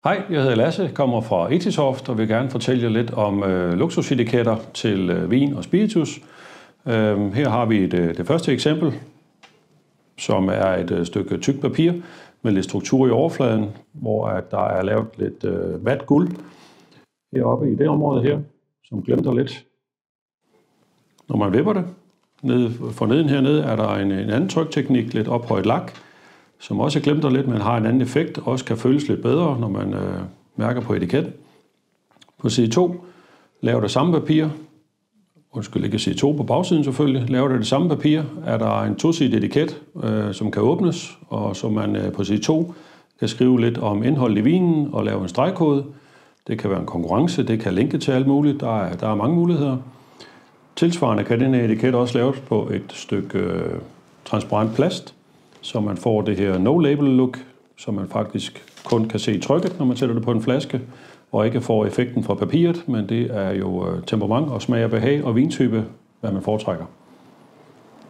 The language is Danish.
Hej, jeg hedder Lasse, kommer fra Etisoft og vil gerne fortælle jer lidt om luksusetiketter til vin og spiritus. Her har vi det første eksempel, som er et stykke tykt papir med lidt struktur i overfladen, hvor der er lavet lidt mat guld heroppe i det område her, som glimter lidt. Når man vipper det, forneden hernede er der en anden trykteknik, lidt ophøjet lak, som også glimter lidt, men har en anden effekt, og også kan føles lidt bedre, når man mærker på etiketten. På side 2 laver det samme papir, ikke side 2 på bagsiden selvfølgelig, laver det samme papir, er der en tosidig etiket, som kan åbnes, og så man på side 2 kan skrive lidt om indholdet i vinen og lave en stregkode. Det kan være en konkurrence, det kan linke til alt muligt, der er mange muligheder. Tilsvarende kan denne etiket også laves på et stykke transparent plast, så man får det her no-label look, så man faktisk kun kan se trykket, når man sætter det på en flaske, og ikke får effekten fra papiret, men det er jo temperament og smag og behag og vintype, hvad man foretrækker.